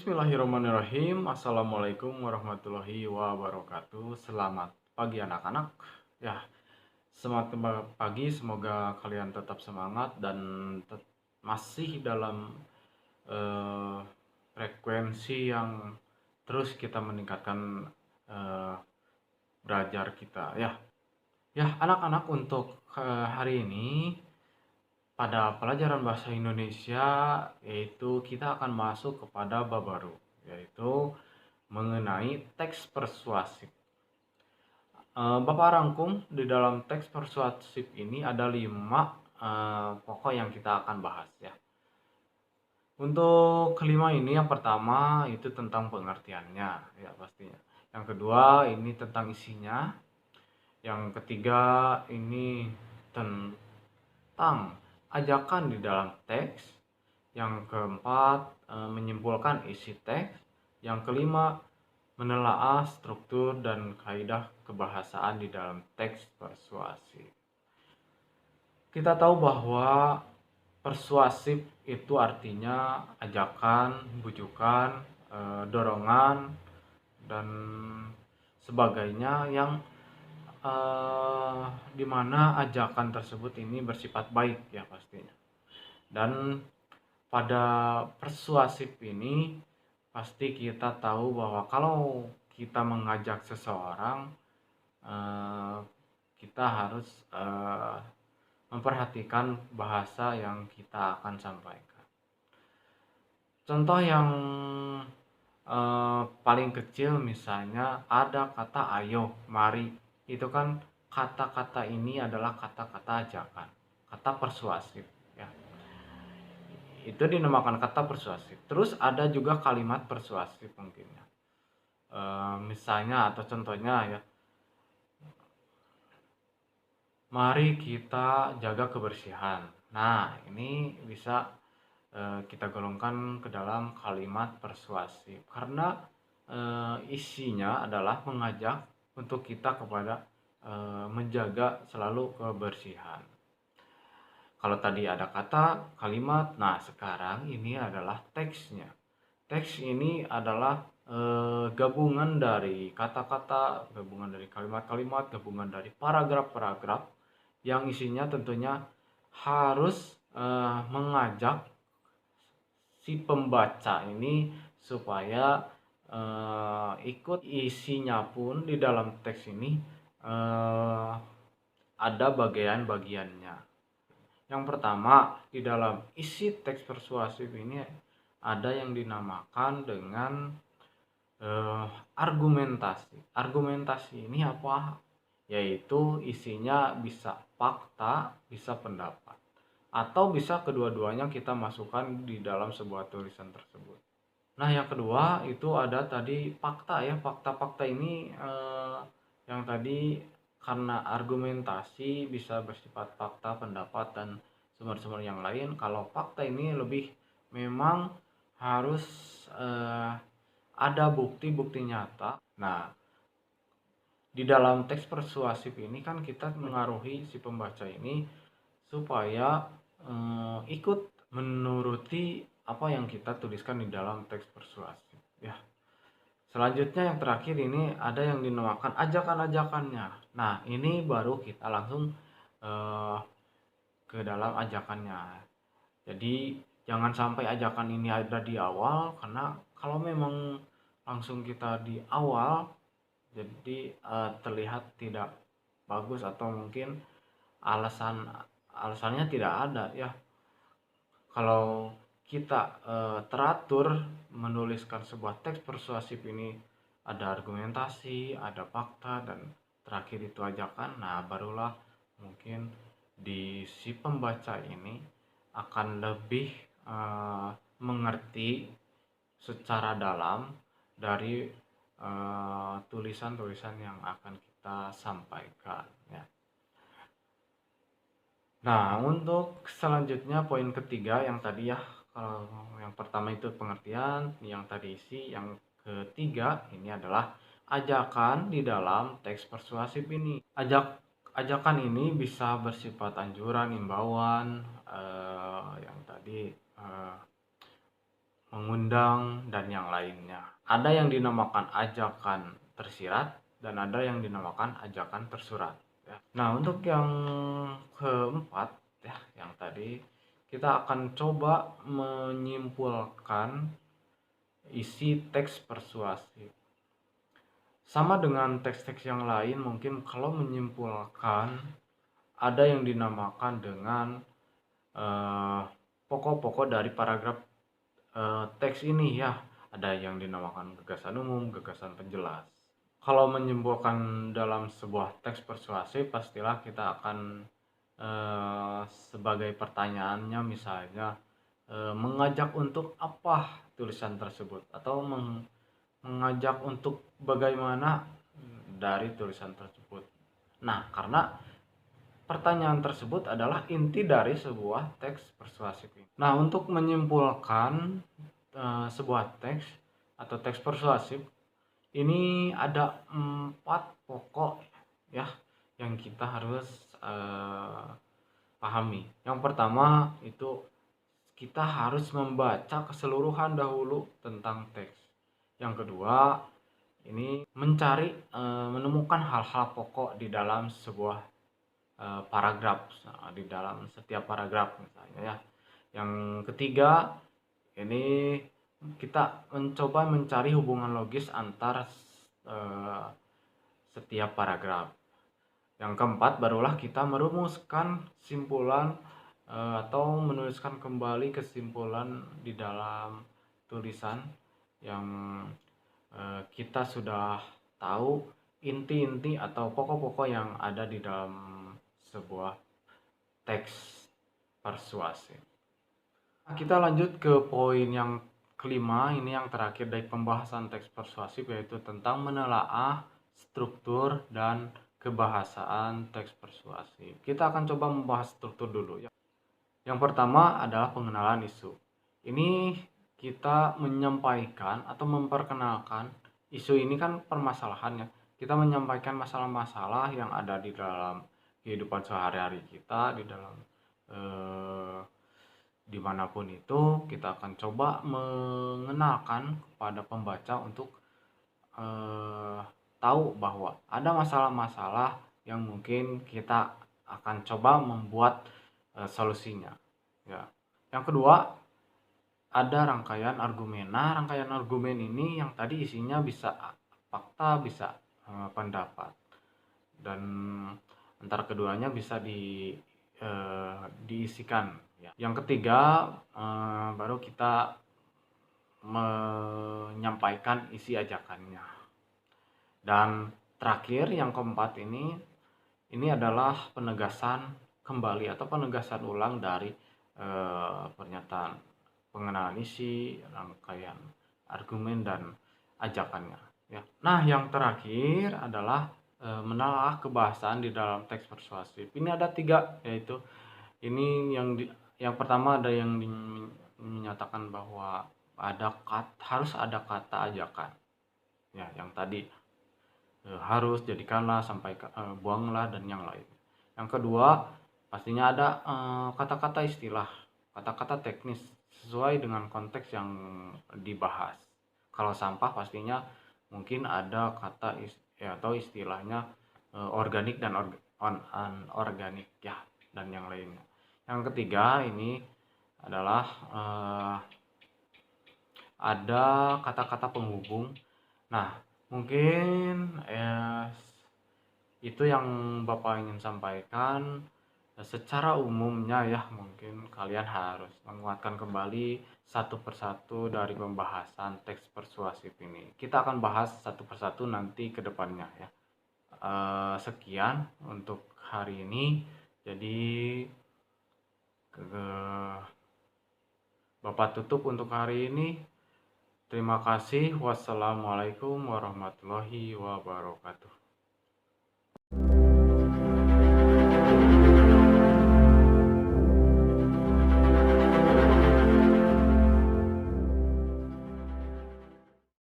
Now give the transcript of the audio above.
Bismillahirrahmanirrahim. Assalamualaikum warahmatullahi wabarakatuh. Selamat pagi anak-anak. Ya, selamat pagi. Semoga kalian tetap semangat dan masih dalam eh, frekuensi yang terus kita meningkatkan eh, belajar kita. Ya, anak-anak untuk hari ini pada pelajaran bahasa Indonesia yaitu kita akan masuk kepada bab baru, yaitu mengenai teks persuasif. Bapak rangkum di dalam teks persuasif ini ada 5 pokok yang kita akan bahas ya. Untuk kelima ini yang pertama itu tentang pengertiannya ya pastinya. Yang kedua ini tentang isinya. Yang ketiga ini tentang ajakan di dalam teks. Yang keempat menyimpulkan isi teks. Yang kelima menelaah struktur dan kaidah kebahasaan di dalam teks persuasif. Kita tahu bahwa persuasif itu artinya ajakan, bujukan, dorongan, dan sebagainya yang dimana ajakan tersebut ini bersifat baik ya pastinya. Dan pada persuasif ini pasti kita tahu bahwa kalau kita mengajak seseorang, kita harus memperhatikan bahasa yang kita akan sampaikan. Contoh yang paling kecil misalnya ada kata ayo, mari. Itu kan kata-kata ini adalah kata-kata ajakan, kata persuasif ya. Itu dinamakan kata persuasif. Terus ada juga kalimat persuasif mungkin ya. Misalnya atau contohnya ya, mari kita jaga kebersihan. Nah, ini bisa kita golongkan ke dalam kalimat persuasif karena isinya adalah mengajak untuk kita kepada menjaga selalu kebersihan. Kalau tadi ada kata, kalimat, nah sekarang ini adalah teksnya. Teks ini adalah gabungan dari kata-kata, gabungan dari kalimat-kalimat, gabungan dari paragraf-paragraf yang isinya tentunya harus mengajak si pembaca ini supaya ikut. Isinya pun di dalam teks ini ada bagian-bagiannya. Yang pertama, di dalam isi teks persuasif ini ada yang dinamakan dengan argumentasi. Argumentasi ini apa? Yaitu isinya bisa fakta, bisa pendapat, atau bisa kedua-duanya kita masukkan di dalam sebuah tulisan tersebut. Nah, yang kedua itu ada tadi fakta ya. Fakta-fakta ini yang tadi karena argumentasi bisa bersifat fakta, pendapat, dan sumber-sumber yang lain. Kalau fakta ini lebih memang harus ada bukti-bukti nyata. Nah, di dalam teks persuasif ini kan kita mengaruhi si pembaca ini supaya ikut menuruti apa yang kita tuliskan di dalam teks persuasif ya. Selanjutnya yang terakhir ini ada yang dinamakan ajakan-ajakannya. Nah, ini baru kita langsung ke dalam ajakannya. Jadi jangan sampai ajakan ini ada di awal, karena kalau memang langsung kita di awal jadi terlihat tidak bagus atau mungkin alasannya tidak ada ya. Kalau kita teratur menuliskan sebuah teks persuasif ini ada argumentasi, ada fakta, dan terakhir itu ajakan. Nah, barulah mungkin di si pembaca ini akan lebih mengerti secara dalam dari tulisan-tulisan yang akan kita sampaikan ya. Nah, untuk selanjutnya poin ketiga yang tadi ya, kalau yang pertama itu pengertian, yang tadi isi, yang ketiga ini adalah ajakan di dalam teks persuasif ini. Ajakan ini bisa bersifat anjuran, imbauan, yang tadi mengundang, dan yang lainnya. Ada yang dinamakan ajakan tersirat dan ada yang dinamakan ajakan tersurat. Ya. Nah, untuk yang keempat, ya, yang tadi kita akan coba menyimpulkan isi teks persuasif. Sama dengan teks-teks yang lain, mungkin kalau menyimpulkan ada yang dinamakan dengan pokok-pokok dari paragraf teks ini ya. Ada yang dinamakan gagasan umum, gagasan penjelas. Kalau menyimpulkan dalam sebuah teks persuasif, pastilah kita akan sebagai pertanyaannya misalnya mengajak untuk apa tulisan tersebut, atau mengajak untuk bagaimana dari tulisan tersebut. Nah, karena pertanyaan tersebut adalah inti dari sebuah teks persuasif ini. Nah, untuk menyimpulkan sebuah teks atau teks persuasif ini ada 4 pokok ya yang kita harus pahami. Yang pertama itu kita harus membaca keseluruhan dahulu tentang teks. Yang kedua, ini mencari menemukan hal-hal pokok di dalam sebuah paragraf, di dalam setiap paragraf misalnya ya. Yang ketiga, ini kita mencoba mencari hubungan logis antar setiap paragraf. Yang keempat, barulah kita merumuskan simpulan atau menuliskan kembali kesimpulan di dalam tulisan yang kita sudah tahu inti-inti atau pokok-pokok yang ada di dalam sebuah teks persuasif. Kita lanjut ke poin yang kelima, ini yang terakhir dari pembahasan teks persuasif, yaitu tentang menelaah struktur dan kebahasaan teks persuasif. Kita akan coba membahas struktur dulu ya. Yang pertama adalah pengenalan isu. Ini kita menyampaikan atau memperkenalkan isu ini kan permasalahannya. Kita menyampaikan masalah-masalah yang ada di dalam kehidupan sehari-hari kita, di dalam dimanapun itu, kita akan coba mengenalkan kepada pembaca untuk tahu bahwa ada masalah-masalah yang mungkin kita akan coba membuat solusinya ya. Yang kedua, ada rangkaian argumen. Nah, rangkaian argumen ini yang tadi isinya bisa fakta, bisa pendapat, dan antara keduanya bisa diisikan ya. Yang ketiga, baru kita menyampaikan isi ajakannya. Dan terakhir yang keempat ini adalah penegasan kembali atau penegasan ulang dari pernyataan pengenalan isi, rangkaian argumen, dan ajakannya ya. Nah, yang terakhir adalah menelaah kebahasaan di dalam teks persuasif. Ini ada 3, yaitu ini yang pertama ada yang menyatakan bahwa harus ada kata ajakan ya, yang tadi harus, jadikanlah, sampai buanglah, dan yang lain. Yang kedua, pastinya ada kata-kata istilah, kata-kata teknis sesuai dengan konteks yang dibahas. Kalau sampah pastinya mungkin ada kata atau istilahnya organik dan anorganik ya, dan yang lainnya. Yang ketiga ini adalah ada kata-kata penghubung. Nah, mungkin itu yang Bapak ingin sampaikan secara umumnya ya. Mungkin kalian harus menguatkan kembali satu persatu dari pembahasan teks persuasif ini. Kita akan bahas satu persatu nanti ke depannya ya. Sekian untuk hari ini. Jadi Bapak tutup untuk hari ini. Terima kasih. Wassalamualaikum warahmatullahi wabarakatuh.